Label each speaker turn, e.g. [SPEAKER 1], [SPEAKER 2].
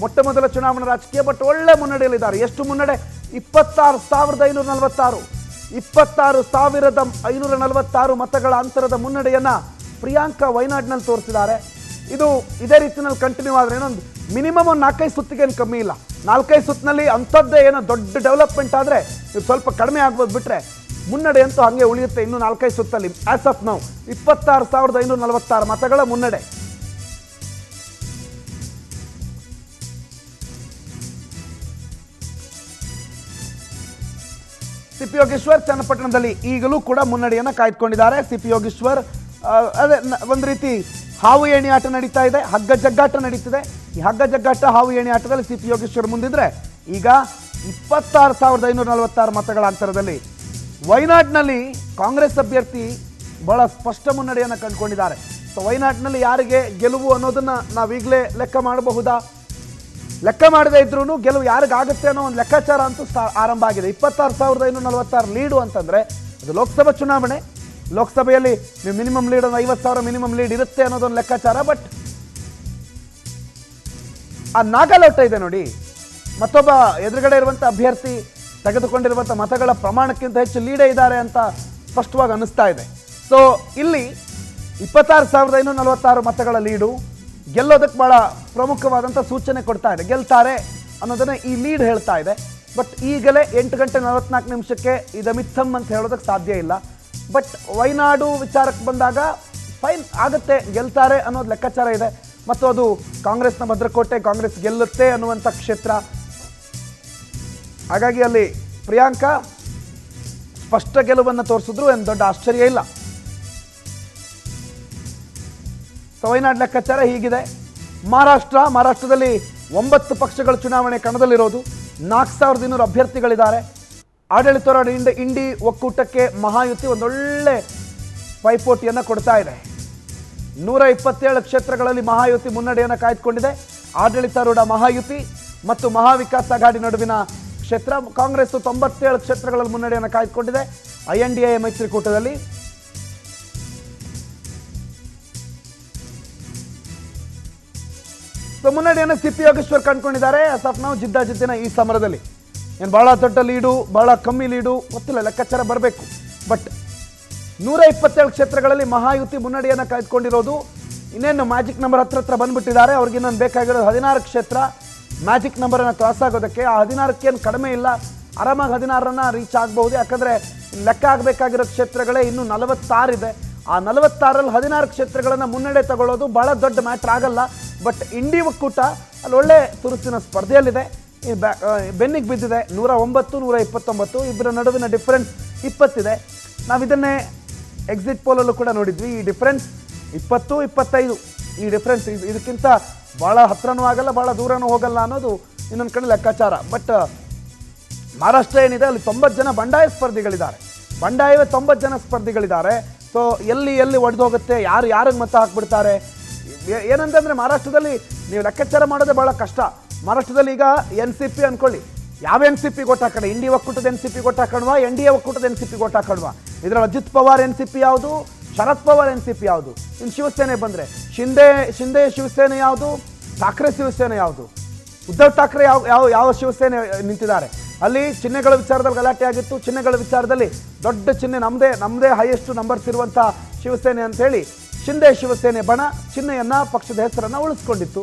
[SPEAKER 1] ಮೊಟ್ಟ ಮೊದಲ ಚುನಾವಣಾ ರಾಜಕೀಯ. ಬಟ್ ಒಳ್ಳೆ ಮುನ್ನಡೆಯಲ್ಲಿದ್ದಾರೆ. ಎಷ್ಟು ಮುನ್ನಡೆ? 26,546 26,546 ಮತಗಳ ಅಂತರದ ಮುನ್ನಡೆಯನ್ನ ಪ್ರಿಯಾಂಕಾ ವಯನಾಡ್ನಲ್ಲಿ ತೋರಿಸಿದ್ದಾರೆ. ಇದೇ ರೀತಿಯಲ್ಲಿ ಕಂಟಿನ್ಯೂ ಆದರೆ ಇನ್ನೊಂದು ಮಿನಿಮಮ್ ಒಂದು 4-5 ಸುತ್ತಿಗೆ ಏನು ಕಮ್ಮಿ ಇಲ್ಲ. 4-5 ಸುತ್ತಿನಲ್ಲಿ ಅಂಥದ್ದೇ ಏನೋ ದೊಡ್ಡ ಡೆವಲಪ್ಮೆಂಟ್ ಆದರೆ ಇದು ಸ್ವಲ್ಪ ಕಡಿಮೆ ಆಗ್ಬೋದು. ಬಿಟ್ಟರೆ ಮುನ್ನಡೆ ಅಂತೂ ಹಾಗೆ ಉಳಿಯುತ್ತೆ. ಇನ್ನು 4-5 ಸುತ್ತಲ್ಲಿ ಆಸ್ ಆಫ್ ನೌ 26,546 ಮತಗಳ ಮುನ್ನಡೆ. ಸಿ.ಪಿ. ಯೋಗೇಶ್ವರ್ ಚನ್ನಪಟ್ಟಣದಲ್ಲಿ ಈಗಲೂ ಕೂಡ ಮುನ್ನಡೆಯನ್ನು ಕಾಯ್ದುಕೊಂಡಿದ್ದಾರೆ. ಸಿ.ಪಿ. ಯೋಗೇಶ್ವರ್ ಅದೇ ಒಂದು ರೀತಿ ಹಾವು ಏಣಿ ಆಟ ನಡೀತಾ ಇದೆ, ಹಗ್ಗ ಜಗ್ಗಾಟ ನಡೀತಿದೆ. ಈ ಹಗ್ಗ ಜಗ್ಗಾಟ ಹಾವು ಏಣಿ ಆಟದಲ್ಲಿ ಸಿ.ಪಿ. ಯೋಗೇಶ್ವರ್ ಮುಂದಿದ್ರೆ ಈಗ 26,546 ಮತಗಳ ಅಂತರದಲ್ಲಿ ವಯನಾಡ್ನಲ್ಲಿ ಕಾಂಗ್ರೆಸ್ ಅಭ್ಯರ್ಥಿ ಬಹಳ ಸ್ಪಷ್ಟ ಮುನ್ನಡೆಯನ್ನು ಕಂಡುಕೊಂಡಿದ್ದಾರೆ. ಸೊ ವಯನಾಡ್ನಲ್ಲಿ ಯಾರಿಗೆ ಗೆಲುವು ಅನ್ನೋದನ್ನ ನಾವೀಗಲೇ ಲೆಕ್ಕ ಮಾಡಬಹುದಾ? ಲೆಕ್ಕ ಮಾಡದೇ ಇದ್ರೂ ಗೆಲುವು ಯಾರಿಗಾಗುತ್ತೆ ಅನ್ನೋ ಒಂದು ಲೆಕ್ಕಾಚಾರ ಅಂತೂ ಆರಂಭ ಆಗಿದೆ. 26,546 ಲೀಡು ಅಂತಂದರೆ ಅದು ಲೋಕಸಭಾ ಚುನಾವಣೆ. ಲೋಕಸಭೆಯಲ್ಲಿ ನೀವು ಮಿನಿಮಮ್ ಲೀಡ್ ಒಂದು 50,000 ಮಿನಿಮಮ್ ಲೀಡ್ ಇರುತ್ತೆ ಅನ್ನೋದೊಂದು ಲೆಕ್ಕಾಚಾರ. ಬಟ್ ಆ ನಾಗಾಲೋಟ ಇದೆ ನೋಡಿ, ಮತ್ತೊಬ್ಬ ಎದುರುಗಡೆ ಇರುವಂಥ ಅಭ್ಯರ್ಥಿ ತೆಗೆದುಕೊಂಡಿರುವಂಥ ಮತಗಳ ಪ್ರಮಾಣಕ್ಕಿಂತ ಹೆಚ್ಚು ಲೀಡೇ ಇದ್ದಾರೆ ಅಂತ ಸ್ಪಷ್ಟವಾಗಿ ಅನ್ನಿಸ್ತಾ ಇದೆ. ಸೊ ಇಲ್ಲಿ 26,546 ಮತಗಳ ಲೀಡು ಗೆಲ್ಲೋದಕ್ಕೆ ಭಾಳ ಪ್ರಮುಖವಾದಂಥ ಸೂಚನೆ ಕೊಡ್ತಾ ಇದೆ. ಗೆಲ್ತಾರೆ ಅನ್ನೋದನ್ನು ಈ ಲೀಡ್ ಹೇಳ್ತಾ ಇದೆ. ಬಟ್ ಈಗಲೇ 8:44 ಇದು ಮಿಥಮ್ ಅಂತ ಹೇಳೋದಕ್ಕೆ ಸಾಧ್ಯ ಇಲ್ಲ. ಬಟ್ ವಯನಾಡು ವಿಚಾರಕ್ಕೆ ಬಂದಾಗ ಫೈನ್ ಆಗುತ್ತೆ, ಗೆಲ್ತಾರೆ ಅನ್ನೋದು ಲೆಕ್ಕಾಚಾರ ಇದೆ. ಮತ್ತು ಅದು ಕಾಂಗ್ರೆಸ್ನ ಭದ್ರಕೋಟೆ, ಕಾಂಗ್ರೆಸ್ ಗೆಲ್ಲುತ್ತೆ ಅನ್ನುವಂಥ ಕ್ಷೇತ್ರ. ಹಾಗಾಗಿ ಅಲ್ಲಿ ಪ್ರಿಯಾಂಕಾ ಸ್ಪಷ್ಟ ಗೆಲುವನ್ನು ತೋರಿಸಿದ್ರು ಏನು ದೊಡ್ಡ ಆಶ್ಚರ್ಯ ಇಲ್ಲ. ಸೊ ವಯನಾಡ್ ಲೆಕ್ಕಾಚಾರ ಹೀಗಿದೆ. ಮಹಾರಾಷ್ಟ್ರದಲ್ಲಿ 9 ಪಕ್ಷಗಳ ಚುನಾವಣೆ ಕಣದಲ್ಲಿರೋದು. 4,200 ಅಭ್ಯರ್ಥಿಗಳಿದ್ದಾರೆ. ಆಡಳಿತಾರೂಢ ಇಂಡಿ ಒಕ್ಕೂಟಕ್ಕೆ ಮಹಾಯುತಿ ಒಂದೊಳ್ಳೆ ಪೈಪೋಟಿಯನ್ನು ಕೊಡ್ತಾ ಇದೆ. 127 ಕ್ಷೇತ್ರಗಳಲ್ಲಿ ಮಹಾಯುತಿ ಮುನ್ನಡೆಯನ್ನು ಕಾಯ್ದುಕೊಂಡಿದೆ. ಆಡಳಿತಾರೂಢ ಮಹಾಯುತಿ ಮತ್ತು ಮಹಾವಿಕಾಸ್ ಅಘಾಡಿ ನಡುವಿನ ಕ್ಷೇತ್ರ. ಕಾಂಗ್ರೆಸ್ 97 ಕ್ಷೇತ್ರಗಳಲ್ಲಿ ಮುನ್ನಡೆಯನ್ನು ಕಾಯ್ದುಕೊಂಡಿದೆ INDA ಮೈತ್ರಿಕೂಟದಲ್ಲಿ. ಸೊ ಮುನ್ನಡೆಯನ್ನು ಸಿ.ಪಿ. ಯೋಗೇಶ್ವರ್ ಕಂಡುಕೊಂಡಿದ್ದಾರೆ. ಆಸ್ ಆಫ್ ನಾವು ಜಿದ್ದಿನ ಈ ಸಮರದಲ್ಲಿ ಏನು ಭಾಳ ದೊಡ್ಡ ಲೀಡು, ಭಾಳ ಕಮ್ಮಿ ಲೀಡು ಗೊತ್ತಿಲ್ಲ, ಲೆಕ್ಕಾಚಾರ ಬರಬೇಕು. ಬಟ್ 127 ಕ್ಷೇತ್ರಗಳಲ್ಲಿ ಮಹಾಯುತಿ ಮುನ್ನಡೆಯನ್ನು ಕಾಯ್ದುಕೊಂಡಿರೋದು. ಇನ್ನೇನು ಮ್ಯಾಜಿಕ್ ನಂಬರ್ ಹತ್ರ ಬಂದುಬಿಟ್ಟಿದ್ದಾರೆ. ಅವ್ರಿಗೆ ಇನ್ನೊಂದು ಬೇಕಾಗಿರೋದು 16 ಕ್ಷೇತ್ರ ಮ್ಯಾಜಿಕ್ ನಂಬರನ್ನು ಕ್ರಾಸ್ ಆಗೋದಕ್ಕೆ. ಆ 16ಕ್ಕೇನು ಕಡಿಮೆ ಇಲ್ಲ, ಆರಾಮಾಗಿ 16ರನ್ನು ರೀಚ್ ಆಗಬಹುದು. ಯಾಕಂದರೆ ಲೆಕ್ಕ ಆಗಬೇಕಾಗಿರೋ ಕ್ಷೇತ್ರಗಳೇ ಇನ್ನೂ 46 ಇದೆ. ಆ 46ರಲ್ಲಿ 16 ಕ್ಷೇತ್ರಗಳನ್ನು ಮುನ್ನಡೆ ತಗೊಳ್ಳೋದು ಭಾಳ ದೊಡ್ಡ ಮ್ಯಾಟ್ರ್ ಆಗಲ್ಲ. ಬಟ್ ಇಂಡಿ ಒಕ್ಕೂಟ ಅಲ್ಲಿ ಒಳ್ಳೆ ತುರುಸಿನ ಸ್ಪರ್ಧೆಯಲ್ಲಿದೆ. ಬೆನ್ನಿಗೆ ಬಿದ್ದಿದೆ 109, 129 ಇಬ್ಬರ ನಡುವಿನ ಡಿಫ್ರೆನ್ಸ್ 20 ಇದೆ. ನಾವು ಇದನ್ನೇ ಎಕ್ಸಿಟ್ ಪೋಲಲ್ಲೂ ಕೂಡ ನೋಡಿದ್ವಿ. ಈ ಡಿಫ್ರೆನ್ಸ್ 20, 25 ಈ ಡಿಫ್ರೆನ್ಸ್ ಇದಕ್ಕಿಂತ ಭಾಳ ಹತ್ರನೂ ಆಗಲ್ಲ, ಭಾಳ ದೂರನೂ ಹೋಗಲ್ಲ ಅನ್ನೋದು ಇನ್ನೊಂದು ಕಡೆ ಲೆಕ್ಕಾಚಾರ. ಬಟ್ ಮಹಾರಾಷ್ಟ್ರ ಏನಿದೆ ಅಲ್ಲಿ 90 ಜನ ಬಂಡಾಯ ಸ್ಪರ್ಧಿಗಳಿದ್ದಾರೆ. ಬಂಡಾಯವೇ 90 ಜನ ಸ್ಪರ್ಧಿಗಳಿದ್ದಾರೆ. ಸೊ ಎಲ್ಲಿ ಒಡೆದು ಹೋಗುತ್ತೆ, ಯಾರಿಗೆ ಮತ ಹಾಕ್ಬಿಡ್ತಾರೆ ಏನಂತಂದರೆ ಮಹಾರಾಷ್ಟ್ರದಲ್ಲಿ ನೀವು ಲೆಕ್ಕಾಚಾರ ಮಾಡೋದೇ ಭಾಳ ಕಷ್ಟ. ಮಹಾರಾಷ್ಟ್ರದಲ್ಲಿ ಈಗ NCP ಅಂದ್ಕೊಳ್ಳಿ, ಯಾವ NCP ಓಟ್ ಹಾಕೋಣ? ಇಂಡಿ ಒಕ್ಕೂಟದ NCP ಓಟ್ ಹಾಕೋಣವಾ, NDA ಒಕ್ಕೂಟದ NCP ಓಟ್ ಹಾಕೋಣವಾ? ಇದರಲ್ಲಿ ಅಜಿತ್ ಪವಾರ್ NCP ಯಾವುದು, ಶರದ್ ಪವಾರ್ NCP ಯಾವುದು? ಇನ್ನು ಶಿವಸೇನೆ ಬಂದರೆ ಶಿಂದೆ ಶಿವಸೇನೆ ಯಾವುದು, ಠಾಕ್ರೆ ಶಿವಸೇನೆ ಯಾವುದು? ಉದ್ಧವ್ ಠಾಕ್ರೆ ಯಾವ ಶಿವಸೇನೆ ನಿಂತಿದ್ದಾರೆ? ಅಲ್ಲಿ ಚಿಹ್ನೆಗಳ ವಿಚಾರದಲ್ಲಿ ಗಲಾಟೆ ಆಗಿತ್ತು. ಚಿಹ್ನೆಗಳ ವಿಚಾರದಲ್ಲಿ ದೊಡ್ಡ ಚಿಹ್ನೆ ನಮ್ಮದೇ ಹೈಯೆಸ್ಟ್ ನಂಬರ್ಸ್ ಇರುವಂಥ ಶಿವಸೇನೆ ಅಂಥೇಳಿ ಶಿಂದೆ ಶಿವಸೇನೆ ಬಣ ಚಿಹ್ನೆಯನ್ನು, ಪಕ್ಷದ ಹೆಸರನ್ನು ಉಳಿಸ್ಕೊಂಡಿತ್ತು.